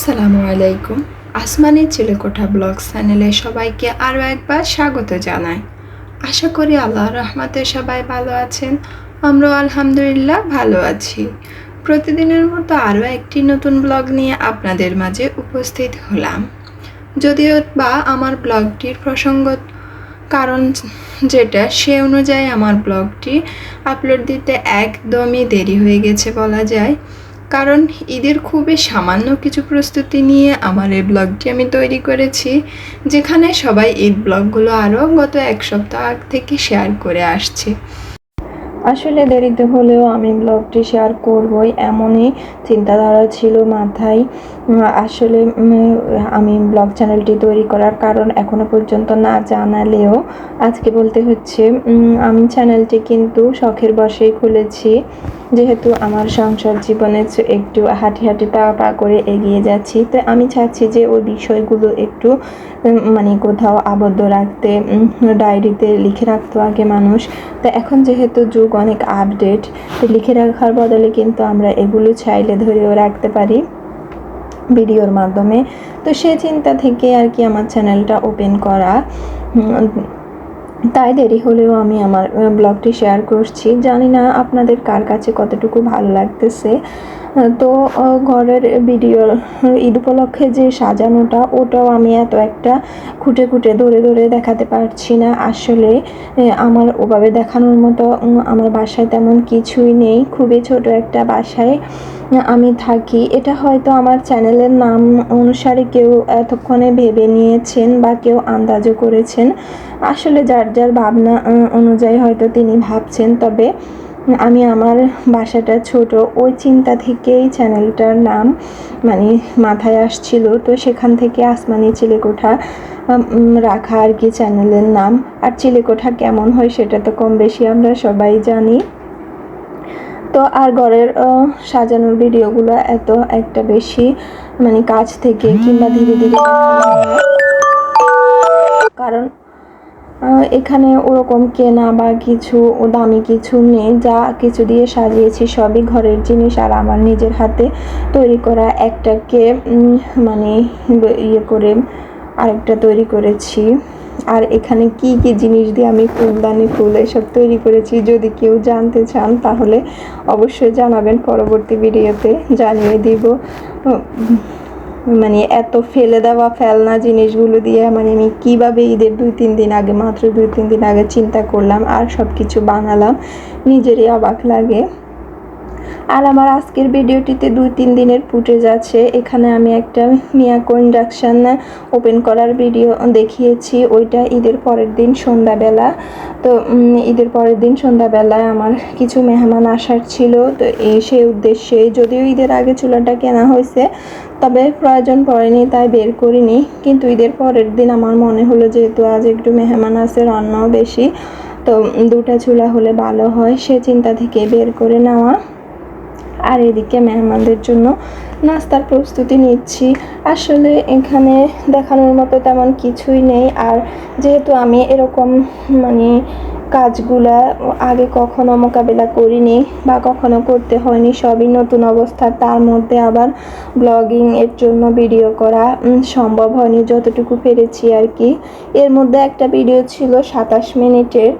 আসসালামু আলাইকুম। আসমানি চিলেকোঠা ব্লগ চ্যানেলে সবাইকে আরও একবার স্বাগত জানাই। আশা করি আল্লাহর রহমতে সবাই ভালো আছেন। আমরাও আলহামদুলিল্লাহ ভালো আছি। প্রতিদিনের মতো আরও একটি নতুন ব্লগ নিয়ে আপনাদের মাঝে উপস্থিত হলাম। যদিও বা আমার ব্লগটির প্রসঙ্গত কারণ যেটা সে অনুযায়ী আমার ব্লগটি আপলোড দিতে একদমই দেরি হয়ে গেছে বলা যায়। কারণ ঈদের খুবই সামান্য কিছু প্রস্তুতি নিয়ে আমার এই ব্লগটি আমি তৈরি করেছি, যেখানে সবাই ঈদ ব্লগগুলো আরও গত এক সপ্তাহ আগ থেকে শেয়ার করে আসছে। আসলে দেরিতে হলেও আমি ব্লগটি শেয়ার করবই এমনই চিন্তাধারা ছিল মাথায়। আসলে আমি ব্লগ চ্যানেলটি তৈরি করার কারণ এখনো পর্যন্ত না জানালেও আজকে বলতে হচ্ছে, আমি চ্যানেলটি কিন্তু শখের বশেই খুলেছি, যেহেতু আমার সংসার জীবনে একটু হাঁটি হাঁটি পা করে এগিয়ে যাচ্ছি। তো আমি চাচ্ছি যে ওই বিষয়গুলো একটু কোথাও আবদ্ধ রাখতে, ডায়েরিতে লিখে রাখতো আগে মানুষ। তো এখন যেহেতু যুগ অনেক আপডেট, তো লিখে রাখার বদলে কিন্তু আমরা এগুলো চাইলে ধরেও রাখতে পারি ভিডিওর মাধ্যমে। তো সে চিন্তা থেকে আর কি আমার চ্যানেলটা ওপেন করা। তাই দেরি হলেও আমি আমার ব্লগটি শেয়ার করছি। জানি না আপনাদের কার কাছে কতটুকু ভালো লাগতেছে। তো ঘরের ভিডিও ঈদ উপলক্ষে যে সাজানোটা, ওটাও আমি এত একটা খুঁটে খুঁটে ধরে ধরে দেখাতে পারছি না। আসলে আমার ওভাবে দেখানোর মতো আমার বাসায় তেমন কিছুই নেই। খুবই ছোট একটা বাসায় আমি থাকি। এটা হয়তো আমার চ্যানেলের নাম অনুসারে কেউ এতক্ষণে ভেবে নিয়েছেন বা কেউ আন্দাজও করেছেন। আসলে যার যার ভাবনা অনুযায়ী হয়তো তিনি ভাবছেন। তবে আমি আমার বাসাটা ছোট, ওই চিন্তা থেকেই চ্যানেলটার নাম মাথায় আসছিল। তো সেখান থেকে আসমানি চিলেকোঠা রাখা আর কি চ্যানেলের নাম। আর চিলেকোঠা কেমন হয় সেটা তো কম বেশি আমরা সবাই জানি। তো আর ঘরের সাজানোর ভিডিওগুলো এত একটা বেশি কাছ থেকে কিংবা ধীরে ধীরে কারণ এখানে ওরকম কেনা বা কিছু দামি কিছু নেই। যা কিছু দিয়ে সাজিয়েছি সবই ঘরের জিনিস আর আমার নিজের হাতে তৈরি করা। একটাকে ইয়ে করে আরেকটা তৈরি করেছি। আর এখানে কি কি জিনিস দিয়ে আমি ফুলদানি ফুল এসব তৈরি করেছি, যদি কেউ জানতে চান তাহলে অবশ্যই জানাবেন, পরবর্তী ভিডিওতে জানিয়ে দিব। এত ফেলে দেওয়া ফেলনা জিনিসগুলো দিয়ে আমি কীভাবে ঈদের মাত্র 2-3 দিন আগে চিন্তা করলাম আর সব কিছু বানালাম, নিজেরই অবাক লাগে। আর আমার আজকের ভিডিওটিতে 2-3 দিনের ফুটেজ আছে। এখানে আমি একটা মিয়াকো ইন্ডাকশান ওপেন করার ভিডিও দেখিয়েছি, ওইটা ঈদের পরের দিন সন্ধ্যাবেলা। তো ঈদের পরের দিন সন্ধ্যাবেলায় আমার কিছু মেহমান আসার ছিল। তো সেই উদ্দেশ্যে, যদিও ঈদের আগে চুলাটা কেনা হয়েছে, তবে প্রয়োজন পড়েনি তাই বের করিনি। কিন্তু ঈদের পরের দিন আমার মনে হলো যেহেতু আজ একটু মেহমান আছে, রান্নাও বেশি, তো 2টা চুলা হলে ভালো হয়, সে চিন্তা থেকে বের করে নেওয়া। আর এদিকে মেহমানদের জন্য নাস্তার প্রস্তুতি নিচ্ছি। আসলে এখানে দেখানোর মতো তেমন কিছুই নেই। আর যেহেতু আমি এরকম কাজগুলা আগে কখনো মোকাবেলা করিনি বা কখনো করতে হয়নি, সবই নতুন অবস্থা। তার মধ্যে আবার ব্লগিং এর জন্য ভিডিও করা সম্ভব হয়নি, যতটুকু পেরেছি আর কি। এর মধ্যে একটা ভিডিও ছিল 27 মিনিটের,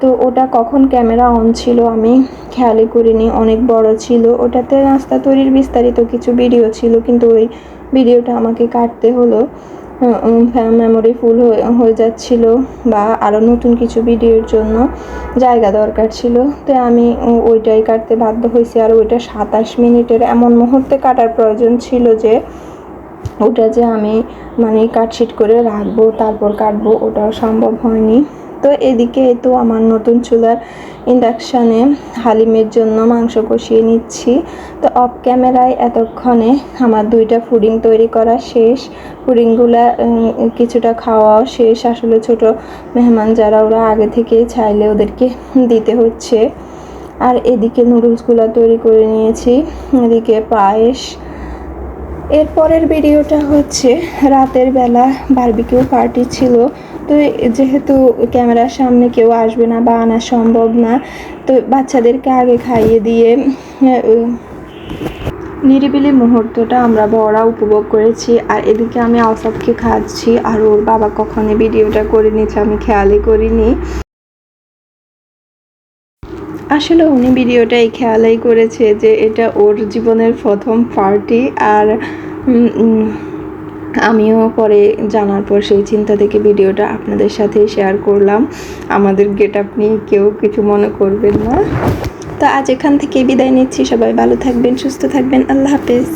তো ওটা কখন ক্যামেরা অন ছিল আমি খেয়ালই করিনি, অনেক বড় ছিল। ওটাতে নাস্তা তৈরির বিস্তারিত কিছু ভিডিও ছিল, কিন্তু ওই ভিডিওটা আমাকে কাটতে হলো, মেমোরি ফুল হয়ে যাচ্ছিল বা আরও নতুন কিছু ভিডিওর জন্য জায়গা দরকার ছিল। তো আমি ওইটাই কাটতে বাধ্য হয়েছি। আর ওইটা 27 মিনিটের, এমন মুহূর্তে কাটার প্রয়োজন ছিল যে ওটা যে আমি কাটশিট করে রাখবো তারপর কাটবো, ওটাও সম্ভব হয়নি। তো এদিকে তো আমার নতুন চুলার ইন্ডাকশানে হালিমের জন্য মাংস কষিয়ে নিচ্ছি। তো অফ ক্যামেরায় এতক্ষণে আমার 2টা পুডিং তৈরি করা শেষ। পুডিংগুলা কিছুটা খাওয়াও শেষ। আসলে ছোট মেহমান যারা, ওরা আগে থেকে চাইলে ওদেরকে দিতে হচ্ছে। আর এদিকে নুডলসগুলো তৈরি করে নিয়েছি, এদিকে পায়েস। এরপরের ভিডিওটা হচ্ছে রাতের বেলা বারবিকিউ পার্টি ছিল। তো যেহেতু ক্যামেরার সামনে কেউ আসবে না বা আনা সম্ভব না, তো বাচ্চাদেরকে আগে খাইয়ে দিয়ে নিরিবিলি মুহূর্তটা আমরা বড়রা উপভোগ করেছি। আর এদিকে আমি আওসাফকে খাচ্ছি, আর ওর বাবা কখনো ভিডিওটা করে নিচ্ছে আমি খেয়ালই করিনি। আসলে উনি ভিডিওটা এই খেয়ালই করেছে যে এটা ওর জীবনের প্রথম পার্টি। আর আমিও পরে জানার পর সেই চিন্তা থেকে ভিডিওটা আপনাদের সাথে শেয়ার করলাম। আমাদের গেট আপ নিয়ে কেউ কিছু মনে করবেন না। তো আজ এখান থেকে বিদায় নিচ্ছি। সবাই ভালো থাকবেন, সুস্থ থাকবেন। আল্লাহ হাফেজ।